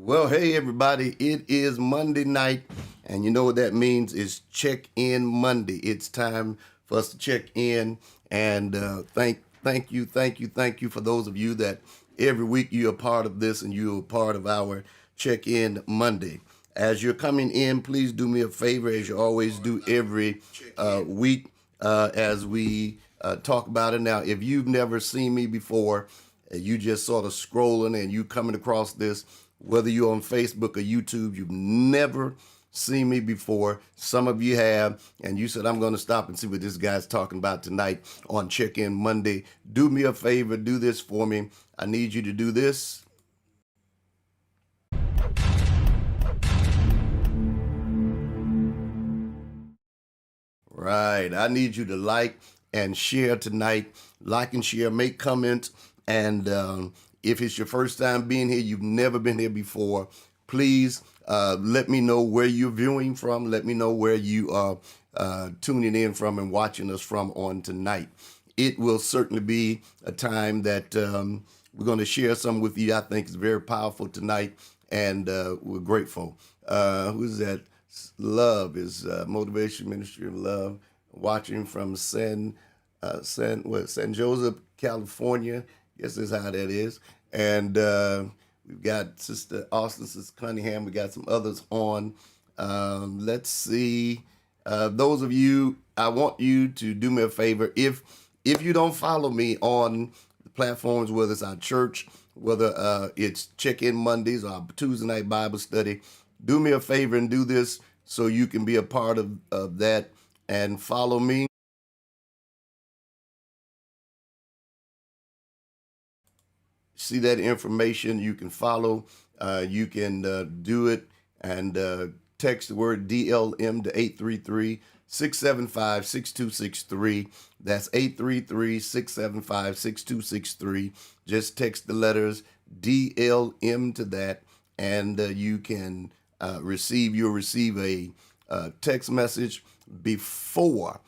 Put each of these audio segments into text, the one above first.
Well, hey everybody, it is Monday night, and you know what that means is check-in Monday. It's time for us to check in and thank you for those of you that every week you're a part of this and you're a part of our check-in Monday. As you're coming in, please do me a favor, as you always do every week, as we talk about it. Now, if you've never seen me before, you just sort of scrolling and you coming across this, whether you're on Facebook or YouTube, you've never seen me before. Some of you have, and you said, I'm going to stop and see what this guy's talking about tonight on Check-In Monday. Do me a favor, do this for me. I need you to do this. Right, I need you to like and share tonight. Like and share, make comments, and if it's your first time being here, you've never been here before, please let me know where you're viewing from. Let me know where you are tuning in from and watching us from on tonight. It will certainly be a time that we're going to share some with you. I think it's very powerful tonight, and we're grateful. Who's that? Love is Motivation Ministry of Love, watching from San Joseph, California. Guess that's how that is. And we've got Sister Austin, Sister Cunningham. We got some others on. Let's see. Those of you, I want you to do me a favor. If you don't follow me on the platforms, whether it's our church, whether it's Check-In Mondays or our Tuesday night Bible study, do me a favor and do this so you can be a part of that and follow me. See that information, you can follow, you can do it and text the word DLM to 833-675-6263. That's 833-675-6263. Just text the letters DLM to that, and you'll receive a text message before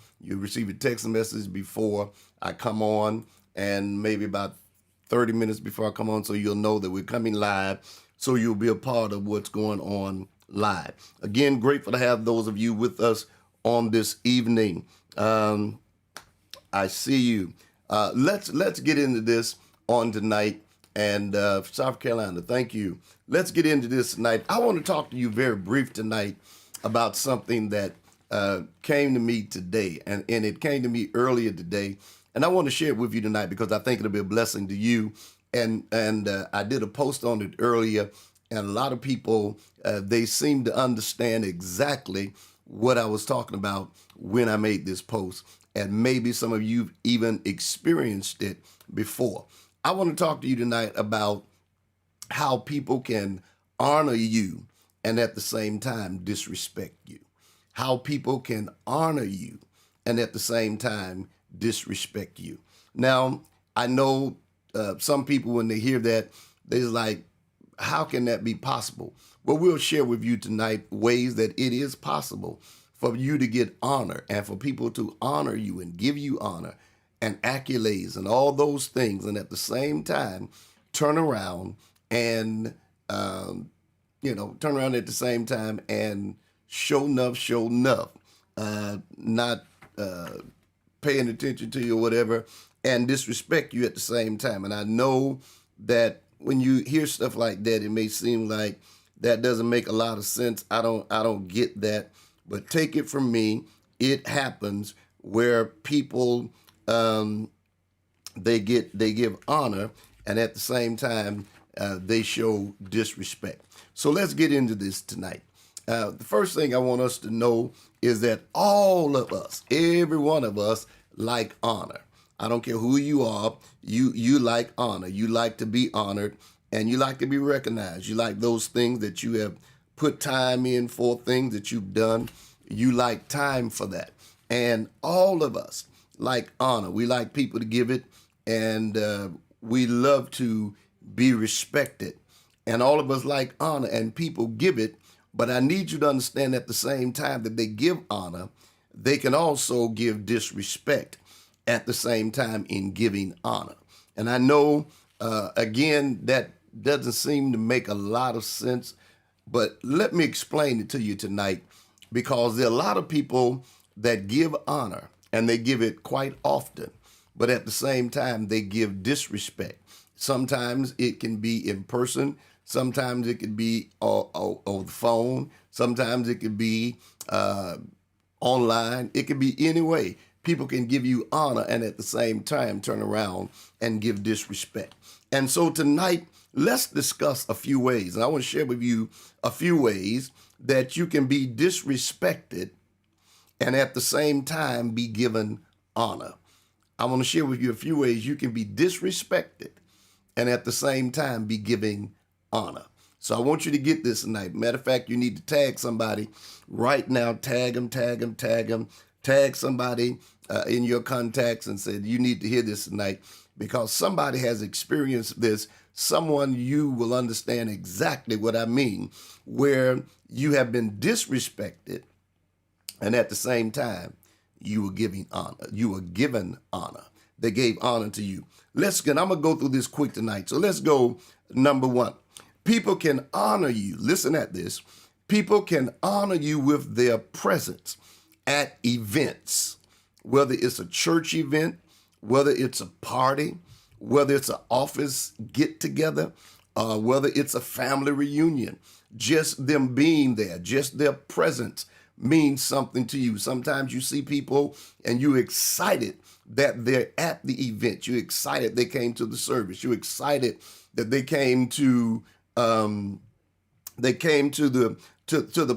I come on, and maybe about 30 minutes before I come on, so you'll know that we're coming live, so you'll be a part of what's going on live. Again, grateful to have those of you with us on this evening. I see you. Let's get into this on tonight, and South Carolina, thank you. Let's get into this tonight. I want to talk to you very brief tonight about something that came to me today, and it came to me earlier today. And I want to share it with you tonight because I think it'll be a blessing to you. And I did a post on it earlier, and a lot of people, they seem to understand exactly what I was talking about when I made this post. And maybe some of you even experienced it before. I want to talk to you tonight about how people can honor you and at the same time disrespect you. How people can honor you and at the same time disrespect you. Now, I know some people, when they hear that, they're like, how can that be possible? Well, we'll share with you tonight ways that it is possible for you to get honor and for people to honor you and give you honor and accolades and all those things, and at the same time turn around and turn around at the same time and show enough, not paying attention to you or whatever, and disrespect you at the same time. And I know that when you hear stuff like that, it may seem like that doesn't make a lot of sense. I don't get that, but take it from me, it happens where people they give honor, and at the same time they show disrespect. So let's get into this tonight. The first thing I want us to know is that all of us, every one of us, like honor. I don't care who you are, you like honor. You like to be honored, and you like to be recognized. You like those things that you have put time in for, things that you've done. You like time for that. And all of us like honor. We like people to give it, and we love to be respected. And all of us like honor, and people give it. But I need you to understand at the same time that they give honor, they can also give disrespect at the same time in giving honor. And I know, again, that doesn't seem to make a lot of sense. But let me explain it to you tonight, because there are a lot of people that give honor, and they give it quite often, but at the same time, they give disrespect. Sometimes it can be in person. Sometimes it could be on the phone. Sometimes it could be online. It could be any way. People can give you honor and at the same time turn around and give disrespect. And so tonight, let's discuss a few ways. And I want to share with you a few ways that you can be disrespected and at the same time be given honor. I want to share with you a few ways you can be disrespected and at the same time be giving honor. So I want you to get this tonight. Matter of fact, you need to tag somebody right now. Tag them, tag them, tag them. Tag somebody in your contacts and say, you need to hear this tonight, because somebody has experienced this. Someone you will understand exactly what I mean, where you have been disrespected and at the same time you were giving honor. You were given honor. They gave honor to you. I'm going to go through this quick tonight. So let's go. Number one, people can honor you. Listen at this. People can honor you with their presence at events, whether it's a church event, whether it's a party, whether it's an office get together, whether it's a family reunion. Just them being there, just their presence means something to you. Sometimes you see people and you're excited that they're at the event. You're excited they came to the service. You're excited that they came to the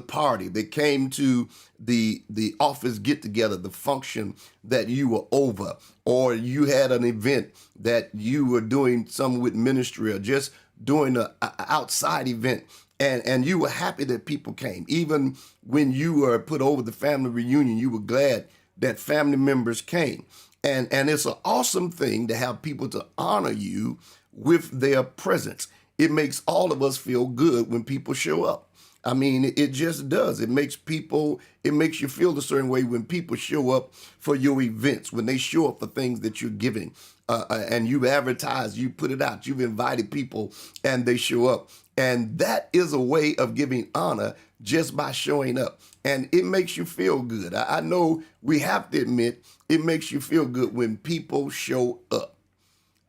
party. They came to the office get together, the function that you were over, or you had an event that you were doing some with ministry, or just doing an outside event. And you were happy that people came. Even when you were put over the family reunion, you were glad that family members came. And it's an awesome thing to have people to honor you with their presence. It makes all of us feel good when people show up. I mean, it just does. It makes you feel a certain way when people show up for your events, when they show up for things that you're giving, and you've advertised, you put it out, you've invited people, and they show up. And that is a way of giving honor just by showing up. And it makes you feel good. I know we have to admit, it makes you feel good when people show up,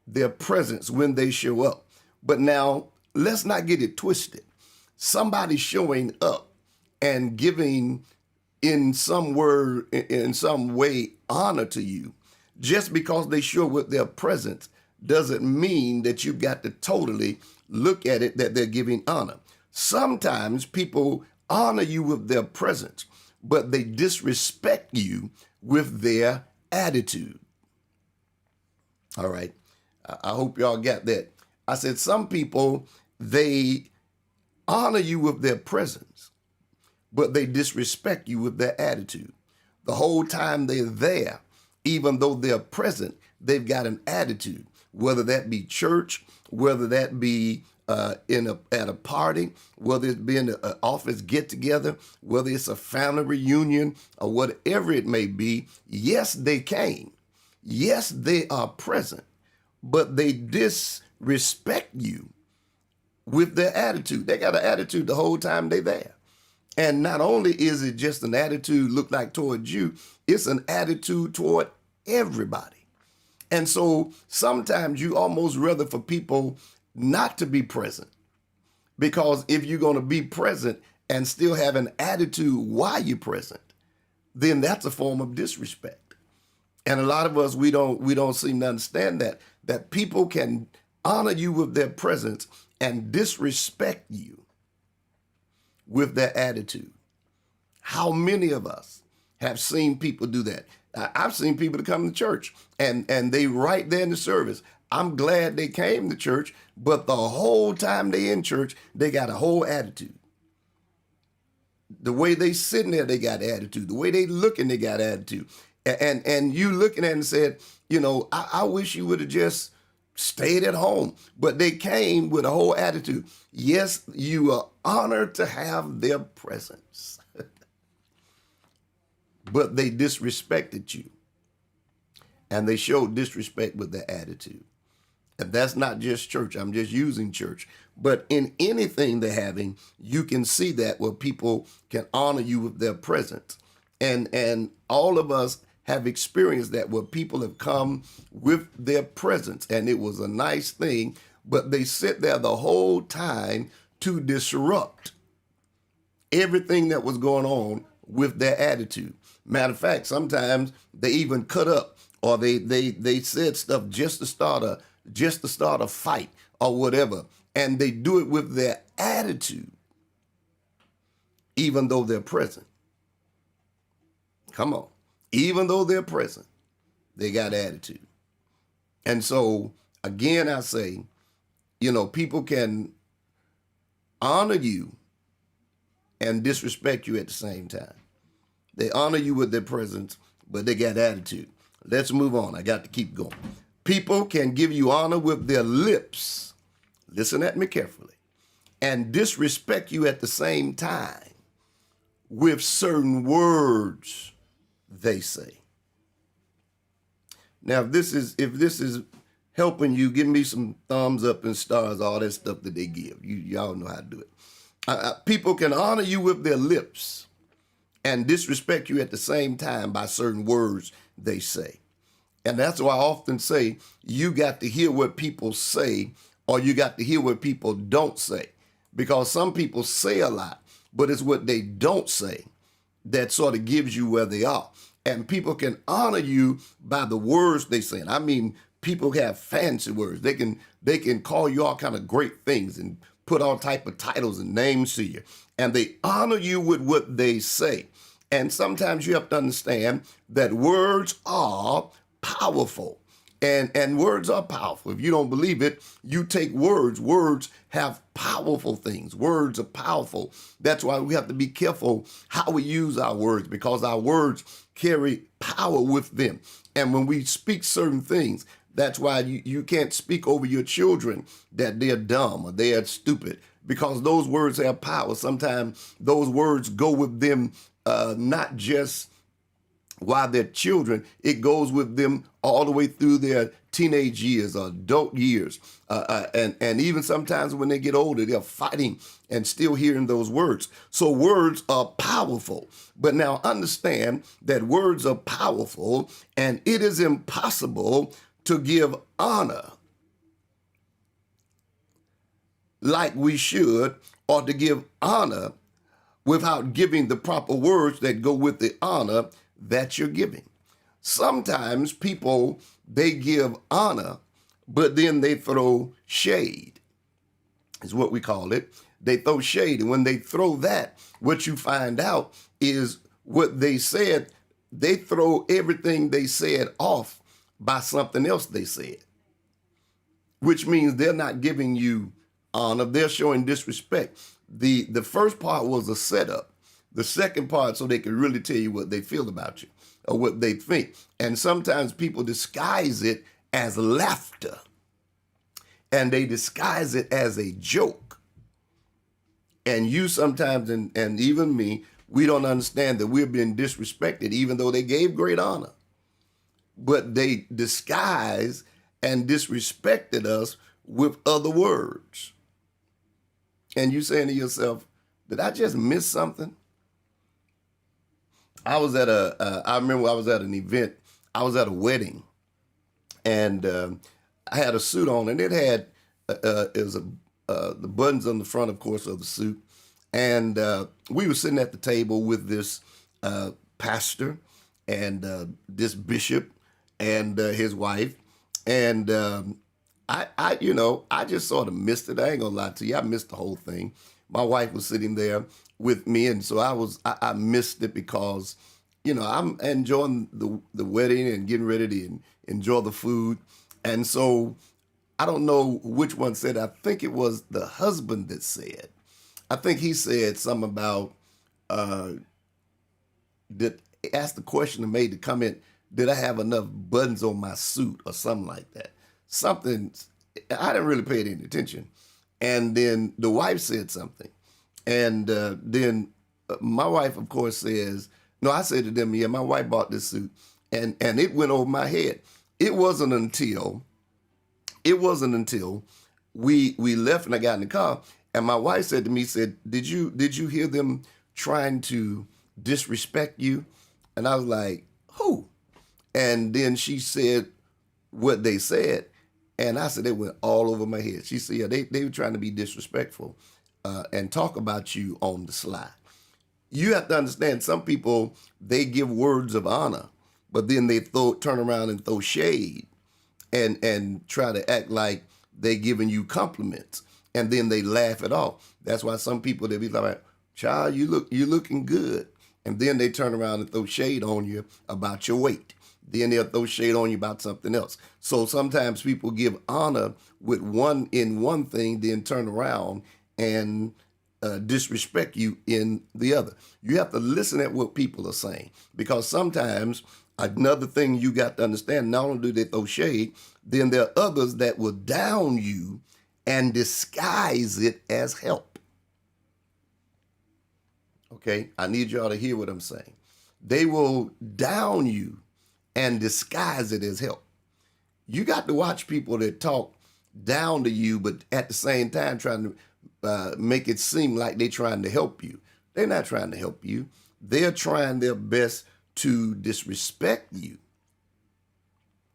their presence when they show up. But now, let's not get it twisted. Somebody showing up and giving in some way honor to you, just because they show with their presence, doesn't mean that you've got to totally look at it that they're giving honor. Sometimes people honor you with their presence, but they disrespect you with their attitude. All right. I hope y'all got that. I said some people, they honor you with their presence, but they disrespect you with their attitude. The whole time they're there, even though they're present, they've got an attitude, whether that be church, whether that be at a party, whether it be in an office get together, whether it's a family reunion or whatever it may be. Yes, they came. Yes, they are present, but they disrespect you with their attitude. They got an attitude the whole time they're there. And not only is it just an attitude look like towards you, it's an attitude toward everybody. And so sometimes you almost rather for people not to be present, because if you're going to be present and still have an attitude while you're present, then that's a form of disrespect. And a lot of us, we don't seem to understand that people can honor you with their presence and disrespect you with their attitude. How many of us have seen people do that? I've seen people that come to church and they right there in the service, I'm glad they came to church, but the whole time they in church, they got a whole attitude. The way they sitting there, they got attitude. The way they looking, they got attitude. And you looking at it and said, I wish you would have just stayed at home. But they came with a whole attitude. Yes, you are honored to have their presence. But they disrespected you. And they showed disrespect with their attitude. And that's not just church. I'm just using church. But in anything they're having, you can see that where people can honor you with their presence. And all of us have experienced that where people have come with their presence and it was a nice thing, but they sit there the whole time to disrupt everything that was going on with their attitude. Matter of fact, sometimes they even cut up or they said stuff just to start a fight or whatever. And they do it with their attitude, even though they're present. Come on. Even though they're present, they got attitude. And so, again, I say, people can honor you and disrespect you at the same time. They honor you with their presence, but they got attitude. Let's move on. I got to keep going. People can give you honor with their lips. Listen at me carefully. And disrespect you at the same time with certain words they say. Now, if this is helping you, give me some thumbs up and stars, all that stuff that they give. Y'all know how to do it. People can honor you with their lips and disrespect you at the same time by certain words they say. And that's why I often say you got to hear what people say or you got to hear what people don't say. Because some people say a lot, but it's what they don't say that sort of gives you where they are. And people can honor you by the words they say. And I mean, people have fancy words. They can call you all kind of great things and put all type of titles and names to you. And they honor you with what they say. And sometimes you have to understand that words are powerful. And words are powerful. If you don't believe it, you take words. Words have powerful things. Words are powerful. That's why we have to be careful how we use our words, because our words carry power with them. And when we speak certain things, that's why you can't speak over your children that they're dumb or they're stupid, because those words have power. Sometimes those words go with them, not just while they're children, it goes with them all the way through their teenage years or adult years. And even sometimes when they get older, they're fighting and still hearing those words. So words are powerful. But now understand that words are powerful, and it is impossible to give honor like we should, or to give honor without giving the proper words that go with the honor that you're giving. Sometimes people, they give honor, but then they throw shade, is what we call it. They throw shade. And when they throw that, what you find out is what they said, they throw everything they said off by something else they said, which means they're not giving you honor. They're showing disrespect. The first part was a setup. The second part, so they can really tell you what they feel about you or what they think. And sometimes people disguise it as laughter, and they disguise it as a joke. And you sometimes, and even me, we don't understand that we're being disrespected, even though they gave great honor. But they disguise and disrespected us with other words. And you saying to yourself, did I just miss something? I remember I was at an event. I was at a wedding, and I had a suit on, and it had the buttons on the front, of course, of the suit. And we were sitting at the table with this pastor and this bishop and his wife, and I just sort of missed it. I ain't gonna lie to you, I missed the whole thing. My wife was sitting there with me, and so I missed it because, I'm enjoying the wedding and getting ready to enjoy the food. And so I don't know which one said, I think it was the husband that said, I think he said something about, asked the question and made the comment, did I have enough buttons on my suit or something like that? Something, I didn't really pay any attention. And then the wife said something. And then my wife, of course, says, no, I said to them, yeah, my wife bought this suit. And it went over my head. It wasn't until we left and I got in the car, and my wife said to me, said, did you hear them trying to disrespect you? And I was like, who? And then she said what they said, and I said, they went all over my head. She said, yeah, they were trying to be disrespectful and talk about you on the sly. You have to understand, some people, they give words of honor, but then they turn around and throw shade and try to act like they giving you compliments, and then they laugh it off. That's why some people, they be like, child, you looking good. And then they turn around and throw shade on you about your weight. Then they'll throw shade on you about something else. So sometimes people give honor with one thing, then turn around and disrespect you in the other. You have to listen at what people are saying, because sometimes another thing you got to understand, not only do they throw shade, then there are others that will down you and disguise it as help. Okay, I need y'all to hear what I'm saying. They will down you and disguise it as help. You got to watch people that talk down to you, but at the same time trying to make it seem like they're trying to help you. They're not trying to help you. They're trying their best to disrespect you,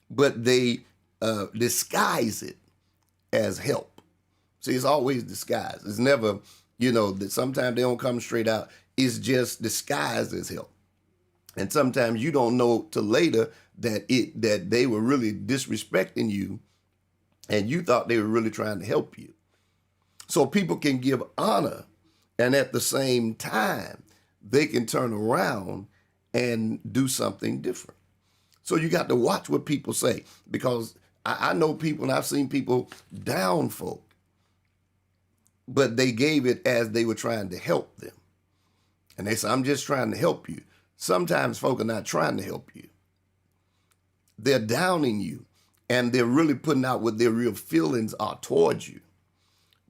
but they disguise it as help. See, it's always disguised. It's never, that sometimes they don't come straight out. It's just disguised as help. And sometimes you don't know till later that they were really disrespecting you, and you thought they were really trying to help you. So people can give honor, and at the same time, they can turn around and do something different. So you got to watch what people say, because I know people, and I've seen people down folk, but they gave it as they were trying to help them. And they say, I'm just trying to help you. Sometimes folk are not trying to help you. They're downing you, and they're really putting out what their real feelings are towards you.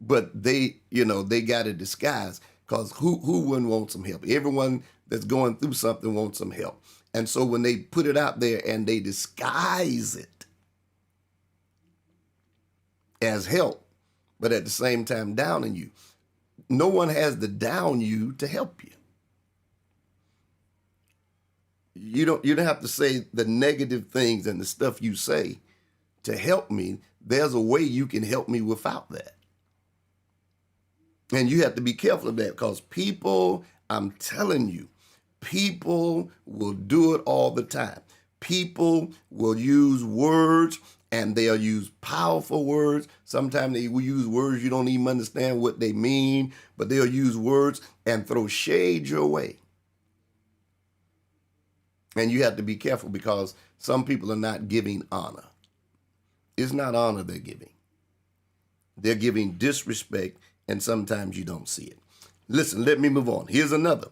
But they got it disguised, because who wouldn't want some help? Everyone that's going through something wants some help. And so when they put it out there and they disguise it as help, but at the same time downing you, no one has to down you to help you. You don't have to say the negative things and the stuff you say to help me. There's a way you can help me without that. And you have to be careful of that, because people, I'm telling you, people will do it all the time. People will use words, and they'll use powerful words. Sometimes they will use words you don't even understand what they mean, but they'll use words and throw shade your way. And you have to be careful, because some people are not giving honor. It's not honor they're giving. They're giving disrespect, and sometimes you don't see it. Listen, let me move on. Here's another.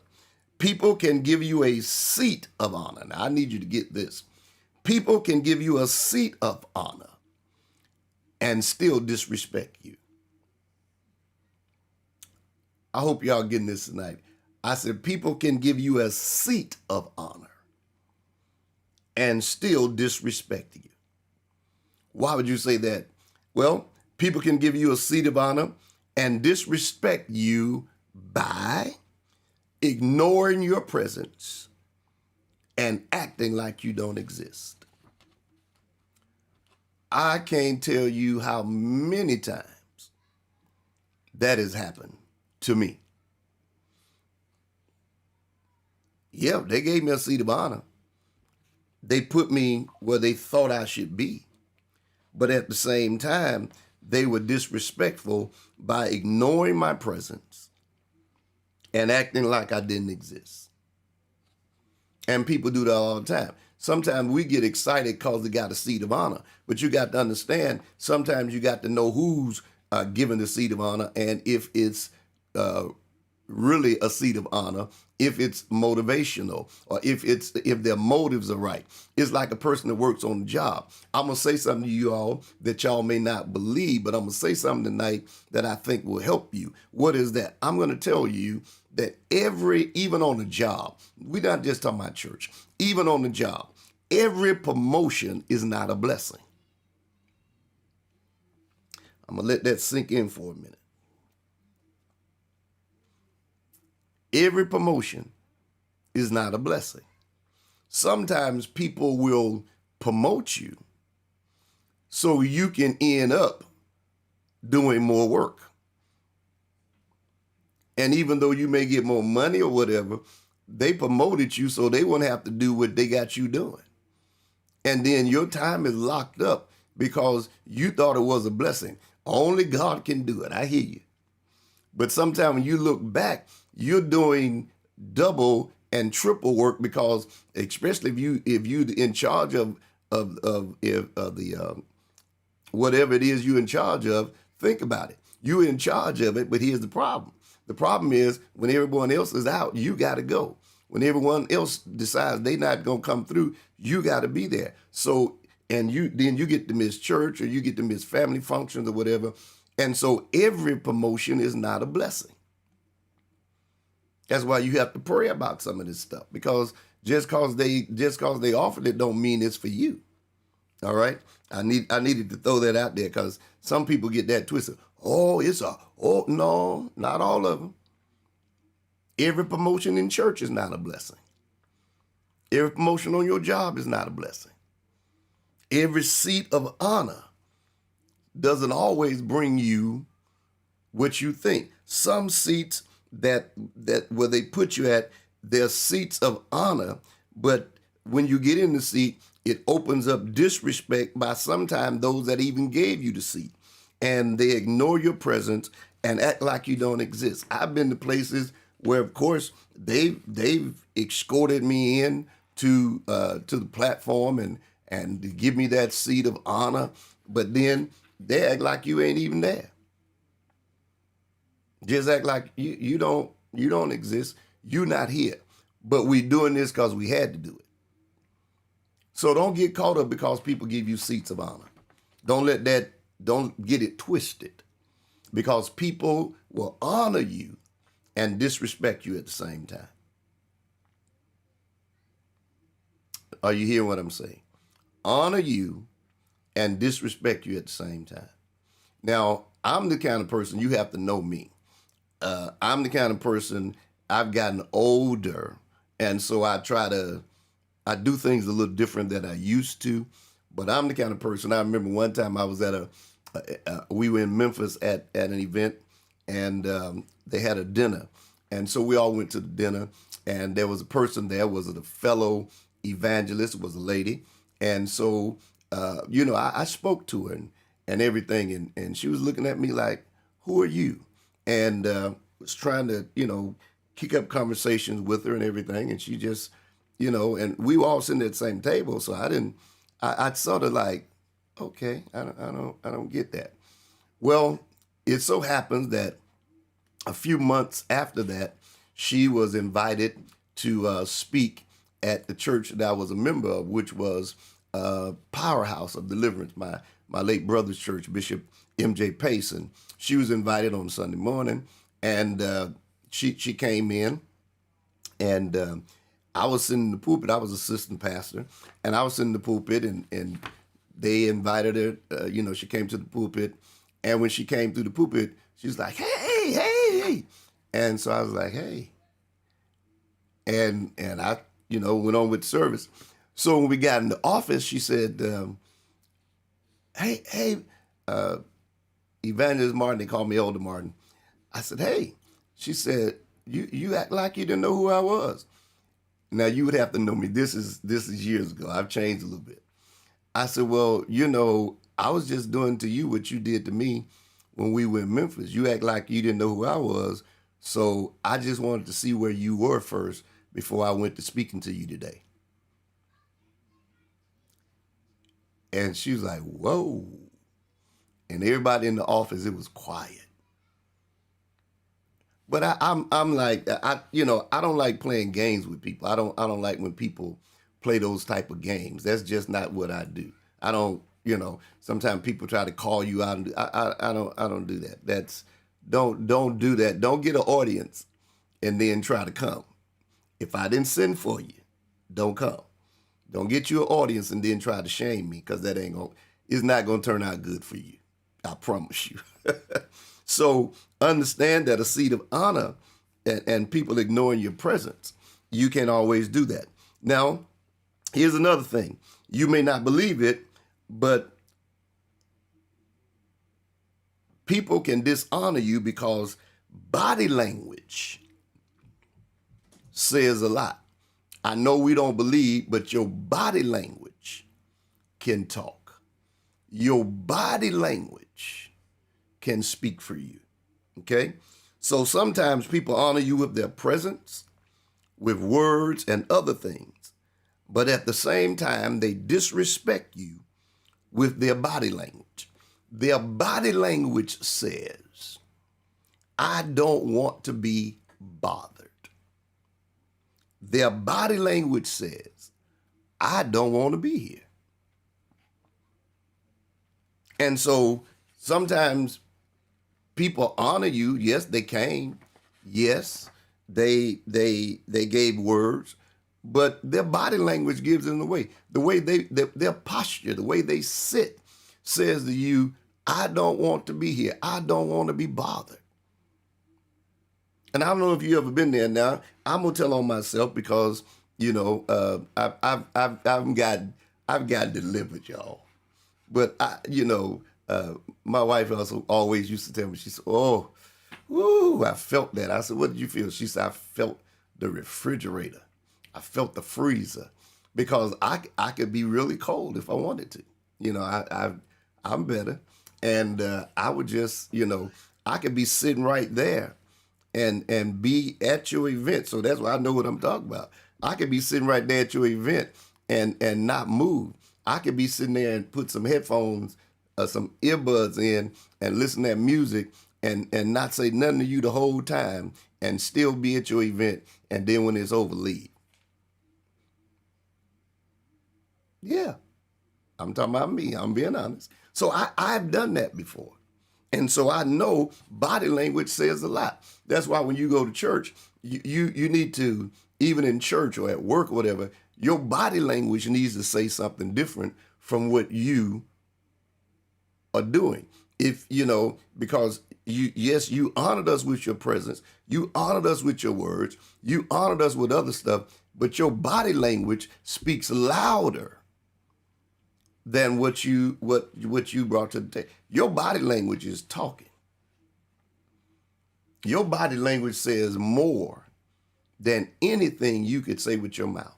People can give you a seat of honor. Now, I need you to get this. People can give you a seat of honor and still disrespect you. I hope y'all getting this tonight. I said people can give you a seat of honor and still disrespect you. Why would you say that? Well, people can give you a seat of honor and disrespect you by ignoring your presence and acting like you don't exist. I can't tell you how many times that has happened to me. Yeah, they gave me a seat of honor. They put me where they thought I should be. But at the same time, they were disrespectful by ignoring my presence and acting like I didn't exist. And people do that all the time. Sometimes we get excited because they got a seat of honor. But you got to understand, sometimes you got to know who's given the seat of honor, and if it's really a seat of honor, if it's motivational, or if their motives are right. It's like a person that works on the job. I'm going to say something to you all that y'all may not believe, but I'm going to say something tonight that I think will help you. What is that? I'm going to tell you that even on the job, we're not just talking about church, even on the job, every promotion is not a blessing. I'm going to let that sink in for a minute. Every promotion is not a blessing. Sometimes people will promote you so you can end up doing more work. And even though you may get more money or whatever, they promoted you so they won't have to do what they got you doing. And then your time is locked up because you thought it was a blessing. Only God can do it. I hear you. But sometimes when you look back, you're doing double and triple work because, especially if you in charge of the whatever it is you're in charge of, think about it. You're in charge of it, but here's the problem. The problem is when everyone else is out, you got to go. When everyone else decides they're not going to come through, you got to be there. So, and then you get to miss church or you get to miss family functions or whatever. And so every promotion is not a blessing. That's why you have to pray about some of this stuff, because just cause they offered it don't mean it's for you. All right. I needed to throw that out there because some people get that twisted. Oh, no, not all of them. Every promotion in church is not a blessing. Every promotion on your job is not a blessing. Every seat of honor doesn't always bring you what you think. Some seats that where they put you at, they're seats of honor, but when you get in the seat, it opens up disrespect by sometimes those that even gave you the seat. And they ignore your presence and act like you don't exist. I've been to places where, of course, they've escorted me in to the platform and to give me that seat of honor, but then they act like you ain't even there. Just act like you don't exist. You're not here. But we're doing this because we had to do it. So don't get caught up because people give you seats of honor. Don't get it twisted, because people will honor you and disrespect you at the same time. Are you hearing what I'm saying? Honor you and disrespect you at the same time. Now, I'm the kind of person, you have to know me. I'm the kind of person, I've gotten older, and so I do things a little different than I used to, but I'm the kind of person, I remember one time I was at we were in Memphis at an event, and they had a dinner. And so we all went to the dinner, and there was a person there, was a fellow evangelist, was a lady. And so, I spoke to her and everything, and she was looking at me like, who are you? And was trying to, kick up conversations with her and everything. And she just, and we were all sitting at the same table. So I sort of like, okay, I don't get that. Well, it so happens that a few months after that, she was invited to speak at the church that I was a member of, which was Powerhouse of Deliverance, my late brother's church, Bishop M.J. Payson. She was invited on Sunday morning, and she came in, and I was sitting in the pulpit. I was assistant pastor, and I was sitting in the pulpit, and they invited her. She came to the pulpit, and when she came through the pulpit, she was like, hey. And so I was like, hey. And I, went on with the service. So when we got in the office, she said, hey, Evangelist Martin, they called me Elder Martin. I said, hey. She said, you act like you didn't know who I was. Now, you would have to know me. This is years ago. I've changed a little bit. I said, well, I was just doing to you what you did to me when we were in Memphis. You act like you didn't know who I was. So I just wanted to see where you were first before I went to speaking to you today. And she was like, whoa. And everybody in the office, it was quiet. But I'm like, I don't like playing games with people. I don't like when people play those type of games. That's just not what I do. I don't, sometimes people try to call you out, and I don't do that. Don't do that. Don't get an audience and then try to come. If I didn't send for you, don't come. Don't get you an audience and then try to shame me, because it's not gonna turn out good for you. I promise you. So understand that a seat of honor and people ignoring your presence, you can't always do that. Now, here's another thing. You may not believe it, but people can dishonor you because body language says a lot. I know we don't believe, but your body language can talk. Your body language can speak for you. Okay? So sometimes people honor you with their presence, with words and other things, but at the same time, they disrespect you with their body language. Their body language says, I don't want to be bothered. Their body language says, I don't want to be here. And so sometimes people honor you. Yes, they came. Yes, they gave words, but their body language gives them away. The way their posture, the way they sit, says to you, I don't want to be here. I don't want to be bothered. And I don't know if you ever been there. Now I'm gonna tell on myself because I've got delivered, y'all. But my wife also always used to tell me. She said, "Oh, woo, I felt that." I said, "What did you feel?" She said, "I felt the refrigerator. I felt the freezer because I could be really cold if I wanted to. I'm better, and I would just I could be sitting right there and be at your event. So that's why I know what I'm talking about. I could be sitting right there at your event and not move. I could be sitting there and put some headphones, some earbuds in and listen to that music and not say nothing to you the whole time and still be at your event. And then when it's over, leave. Yeah, I'm talking about me. I'm being honest. So I've done that before. And so I know body language says a lot. That's why when you go to church, you need to, even in church or at work or whatever, your body language needs to say something different from what you are doing. Because you honored us with your presence, you honored us with your words, you honored us with other stuff, but your body language speaks louder than what you brought to the table. Your body language is talking. Your body language says more than anything you could say with your mouth.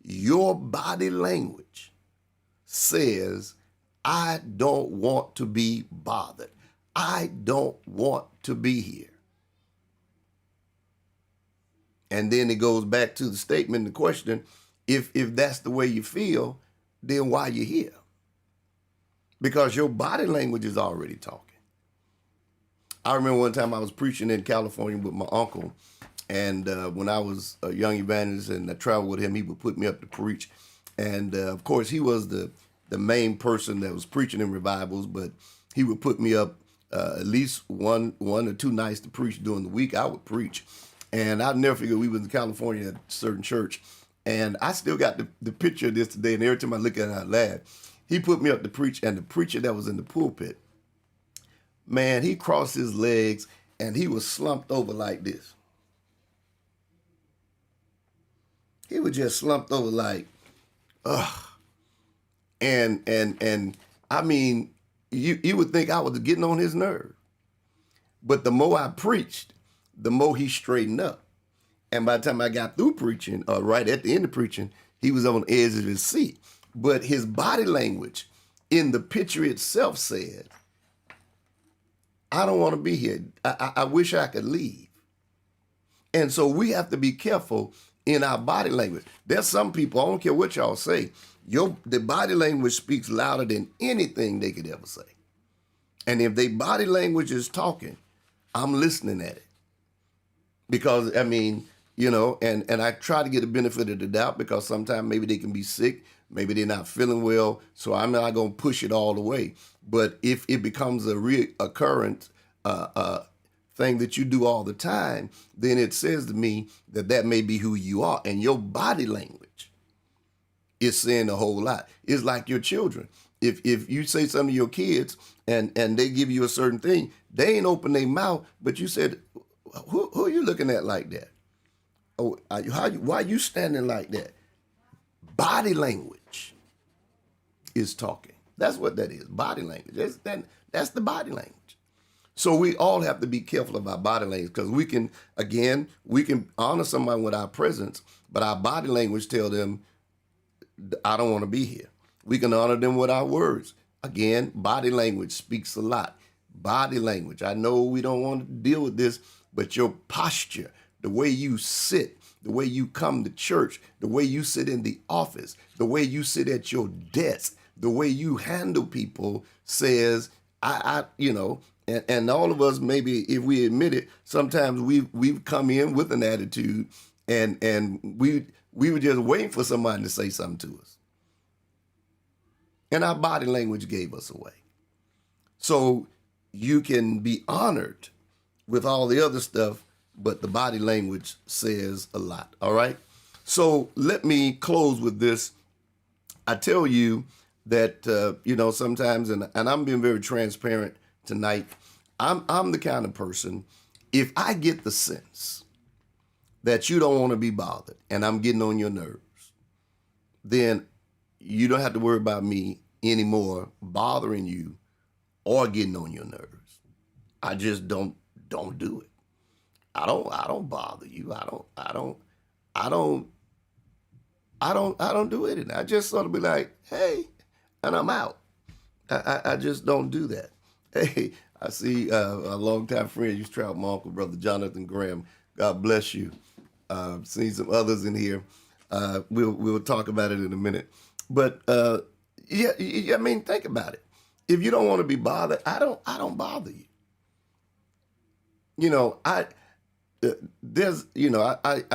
Your body language says, I don't want to be bothered. I don't want to be here. And then it goes back to the statement, the question, if that's the way you feel, then why you here? Because your body language is already talking. I remember one time I was preaching in California with my uncle, and when I was a young evangelist and I traveled with him, he would put me up to preach. And of course, he was the main person that was preaching in revivals, but he would put me up at least one or two nights to preach during the week. I would preach. And I'll never forget, we was in California at a certain church, and I still got the picture of this today, and every time I look at it, I laugh. He put me up to preach, and the preacher that was in the pulpit, man, he crossed his legs, and he was slumped over like this. He was just slumped over like, ugh. And I mean, you would think I was getting on his nerve. But the more I preached, the more he straightened up. And by the time I got through preaching, right at the end of preaching, he was on the edge of his seat. But his body language in the picture itself said, I don't want to be here. I wish I could leave. And so we have to be careful in our body language. There's some people, I don't care what y'all say, the body language speaks louder than anything they could ever say. And if their body language is talking, I'm listening at it. Because, I mean, and I try to get the benefit of the doubt because sometimes maybe they can be sick, maybe they're not feeling well, so I'm not going to push it all the way. But if it becomes a reoccurrent thing that you do all the time, then it says to me that may be who you are. And your body language is saying a whole lot. It's like your children. If you say something to your kids and they give you a certain thing, they ain't open their mouth, but you said, who are you looking at like that? Oh, why are you standing like that? Body language is talking. That's what that is. Body language. That's the body language. So we all have to be careful of our body language, because we can honor somebody with our presence, but our body language tell them, I don't want to be here. We can honor them with our words. Again, body language speaks a lot. Body language. I know we don't want to deal with this, but your posture, the way you sit, the way you come to church, the way you sit in the office, the way you sit at your desk, the way you handle people says, and all of us, maybe if we admit it, sometimes we've come in with an attitude, and we were just waiting for somebody to say something to us. And our body language gave us away. So you can be honored with all the other stuff, but the body language says a lot, all right? So let me close with this. I tell you that, sometimes, and I'm being very transparent tonight, I'm the kind of person, if I get the sense that you don't want to be bothered and I'm getting on your nerves, then you don't have to worry about me anymore bothering you or getting on your nerves. I just don't do it. I don't bother you. I don't do it. And I just sort of be like, hey, and I'm out. I just don't do that. Hey, I see a longtime friend used to travel, my uncle, Brother Jonathan Graham. God bless you. Seen some others in here. We'll talk about it in a minute. But I mean, think about it. If you don't want to be bothered, I don't bother you. I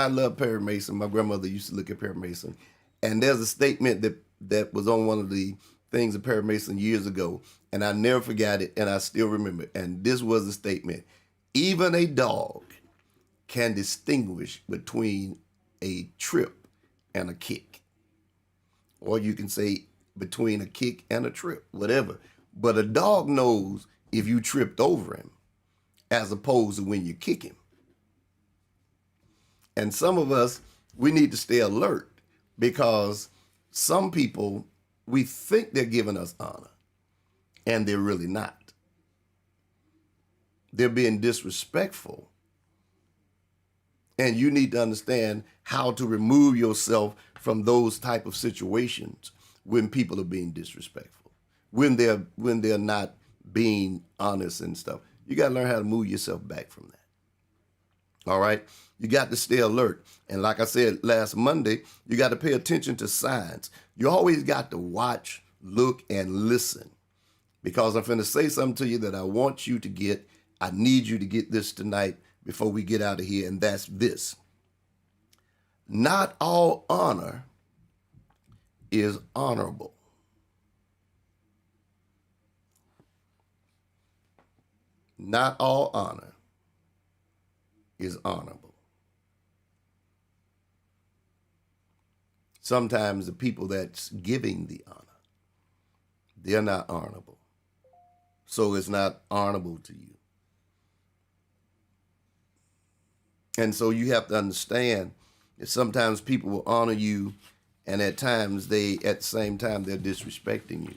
love Perry Mason. My grandmother used to look at Perry Mason, and there's a statement that was on one of the things of Perry Mason years ago, and I never forgot it, and I still remember it. And this was the statement: even a dog can distinguish between a trip and a kick. Or you can say between a kick and a trip, whatever. But a dog knows if you tripped over him as opposed to when you kick him. And some of us, we need to stay alert, because some people, we think they're giving us honor, and they're really not. They're being disrespectful. And you need to understand how to remove yourself from those type of situations when people are being disrespectful, when they're not being honest and stuff. You got to learn how to move yourself back from that. All right? You got to stay alert. And like I said last Monday, you got to pay attention to signs. You always got to watch, look, and listen, because I'm finna say something to you that I want you to get. I need you to get this tonight before we get out of here, and that's this. Not all honor is honorable. Not all honor is honorable. Sometimes the people that's giving the honor, they're not honorable. So it's not honorable to you. And so you have to understand that sometimes people will honor you, and at times at the same time, they're disrespecting you.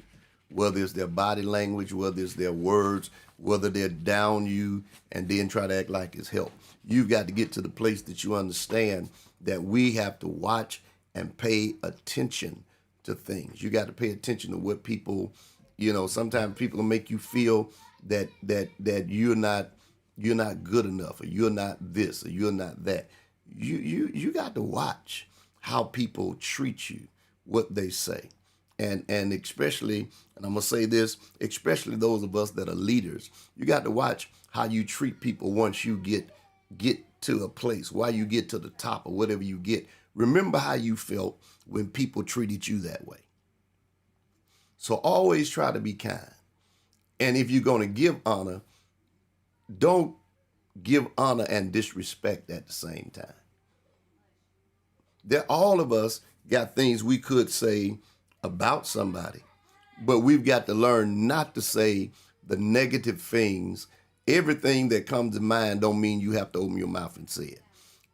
Whether it's their body language, whether it's their words, whether they're down you and then try to act like it's help. You've got to get to the place that you understand that we have to watch and pay attention to things. You got to pay attention to what people, sometimes people will make you feel that you're not good enough, or you're not this, or you're not that. You got to watch how people treat you, what they say. And especially, and I'm going to say this, especially those of us that are leaders, you got to watch how you treat people once you get to a place, while you get to the top or whatever you get. Remember how you felt when people treated you that way. So always try to be kind. And if you're going to give honor, don't give honor and disrespect at the same time. All of us got things we could say about somebody, But we've got to learn not to say the negative things. Everything that comes to mind don't mean you have to open your mouth and say it.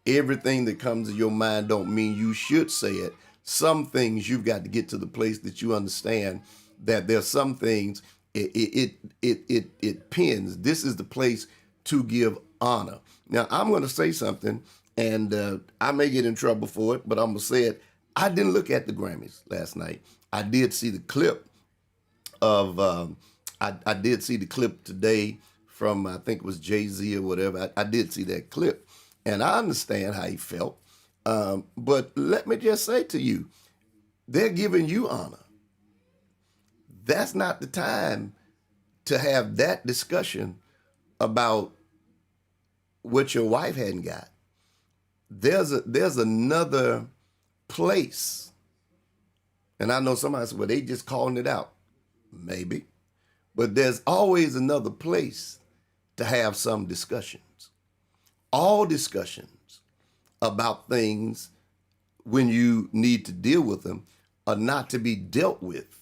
Everything that comes to your mind don't mean you should say it. Some things you've got to get to the place that you understand that there's some things it pins. This is the place to give honor. Now I'm going to say something, and I may get in trouble for it, but I'm gonna say it. I didn't look at the Grammys last night. I did see the clip of I did see the clip today from I think it was Jay-Z or whatever. I did see that clip, and I understand how he felt. But let me just say to you, they're giving you honor. That's not the time to have that discussion about what your wife hadn't got. There's another place, and I know somebody said, well, they just calling it out. Maybe. But there's always another place to have some discussions. All discussions about things when you need to deal with them are not to be dealt with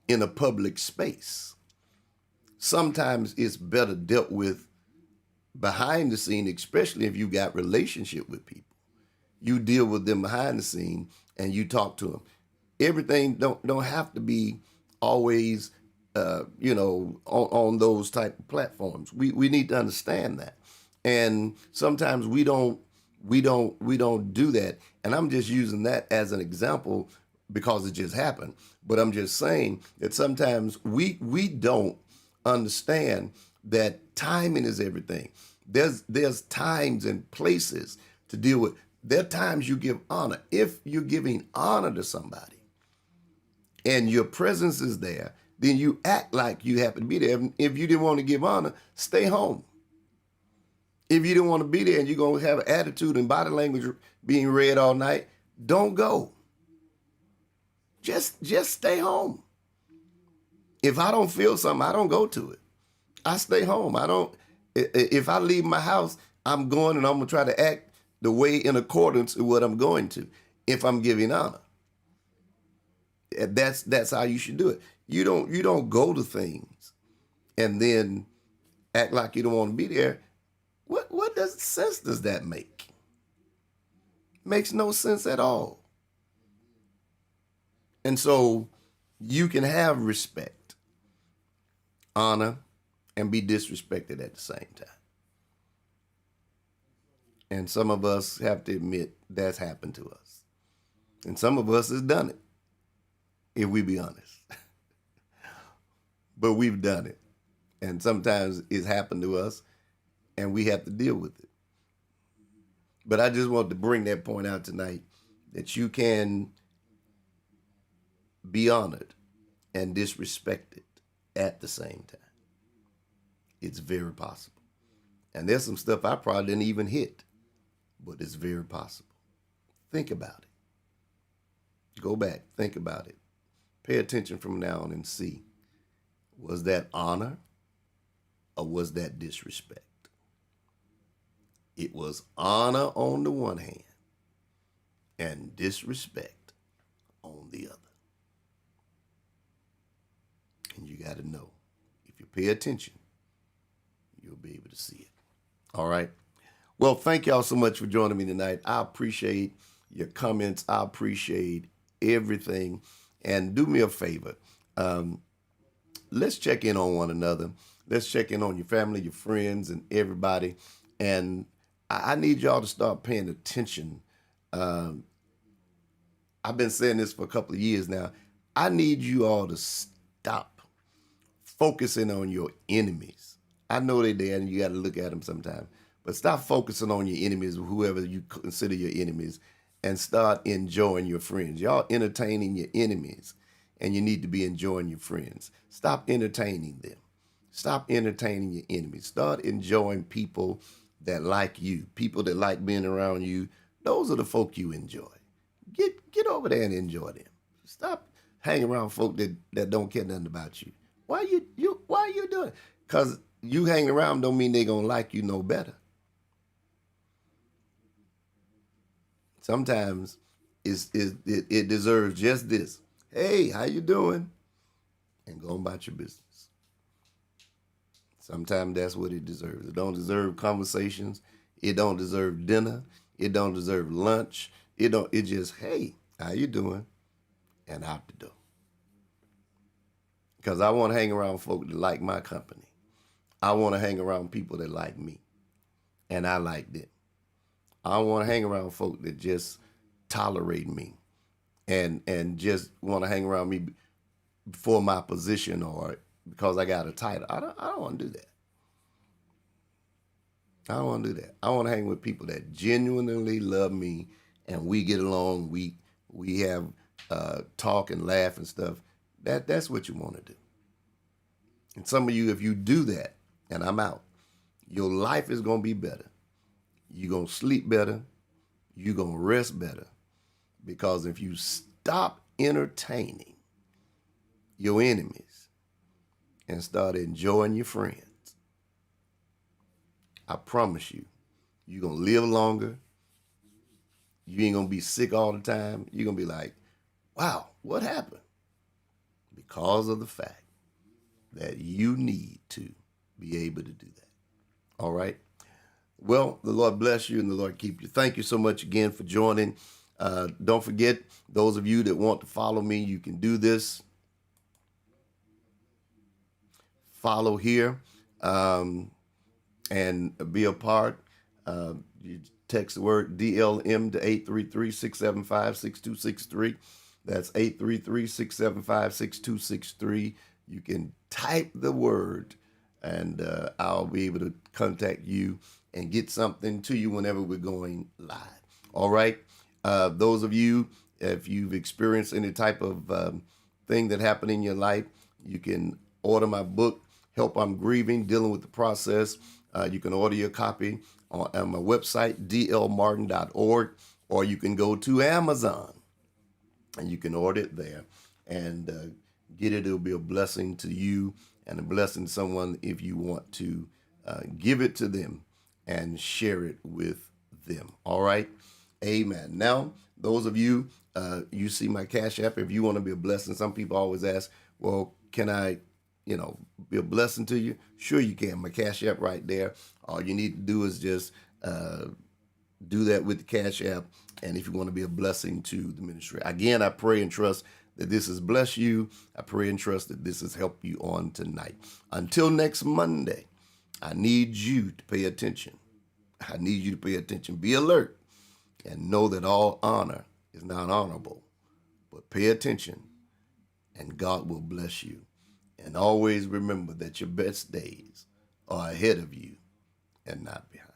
in a public space. Sometimes it's better dealt with behind the scene, especially if you got relationship with people. You deal with them behind the scene and you talk to them. Everything don't have to be always on those type of platforms. We need to understand that. And sometimes we don't do that. And I'm just using that as an example because it just happened. But I'm just saying that sometimes we don't understand that timing is everything. There's times and places to deal with. There are times you give honor. If you're giving honor to somebody and your presence is there, then you act like you happen to be there. If you didn't want to give honor, stay home. If you didn't want to be there and you're going to have an attitude and body language being read all night, don't go. Just stay home. If I don't feel something, I don't go to it. I stay home. If I leave my house, I'm going and I'm going to try to act the way in accordance with what I'm going to if I'm giving honor. That's how you should do it. You don't go to things and then act like you don't want to be there. What sense does that make? Makes no sense at all. And so you can have respect, honor, and be disrespected at the same time. And some of us have to admit that's happened to us. And some of us has done it, if we be honest. But we've done it. And sometimes it's happened to us and we have to deal with it. But I just want to bring that point out tonight that you can be honored and disrespected at the same time. It's very possible. And there's some stuff I probably didn't even hit, but it's very possible. Think about it. Go back, think about it. Pay attention from now on and see, was that honor or was that disrespect? It was honor on the one hand and disrespect on the other. And you got to know, if you pay attention, you'll be able to see it. All right. Well, thank y'all so much for joining me tonight. I appreciate your comments. I appreciate everything. And do me a favor. Let's check in on one another. Let's check in on your family, your friends, and everybody. And I need y'all to start paying attention. I've been saying this for a couple of years now. I need you all to stop focusing on your enemies. I know they're there and you got to look at them sometimes. But stop focusing on your enemies, whoever you consider your enemies, and start enjoying your friends. Y'all entertaining your enemies, and you need to be enjoying your friends. Stop entertaining them. Stop entertaining your enemies. Start enjoying people that like you, people that like being around you. Those are the folk you enjoy. Get over there and enjoy them. Stop hanging around folk that don't care nothing about you. Why are you doing it? Because you hanging around don't mean they gonna like you no better. Sometimes it deserves just this. Hey, how you doing? and go about your business. Sometimes that's what it deserves. It don't deserve conversations. It don't deserve dinner. It don't deserve lunch. It just, hey, how you doing? And out the door. Because I want to hang around folk that like my company. I want to hang around people that like me. And I like them. I want to hang around folk that just tolerate me and just want to hang around me for my position or because I got a title. I don't want to do that. I don't want to do that. I want to hang with people that genuinely love me and we get along. We have talk and laugh and stuff. That's what you want to do. And some of you, if you do that, and I'm out, your life is going to be better. You're going to sleep better. You're going to rest better. Because if you stop entertaining your enemies and start enjoying your friends, I promise you, you're going to live longer. You ain't going to be sick all the time. You're going to be like, wow, what happened? Because of the fact that you need to be able to do that. All right? Well, the Lord bless you and the Lord keep you. Thank you so much again for joining. Don't forget, those of you that want to follow me, you can do this. Follow here and be a part. You text the word DLM to 833-675-6263. That's 833-675-6263. You can type the word and I'll be able to contact you and get something to you whenever we're going live. All right. Those of you, if you've experienced any type of thing that happened in your life, you can order my book, Help I'm Grieving, Dealing with the Process. You can order your copy on my website, dlmartin.org, or you can go to Amazon and you can order it there and get it. It'll be a blessing to you and a blessing to someone if you want to give it to them and share it with them. All right. Amen. Now, those of you, you see my Cash App. If you want to be a blessing, some people always ask, well, can I, be a blessing to you? Sure you can. My Cash App right there. All you need to do is just do that with the Cash App. And if you want to be a blessing to the ministry. Again, I pray and trust that this has blessed you. I pray and trust that this has helped you on tonight. Until next Monday, I need you to pay attention. I need you to pay attention. Be alert and know that all honor is not honorable. But pay attention and God will bless you. And always remember that your best days are ahead of you and not behind.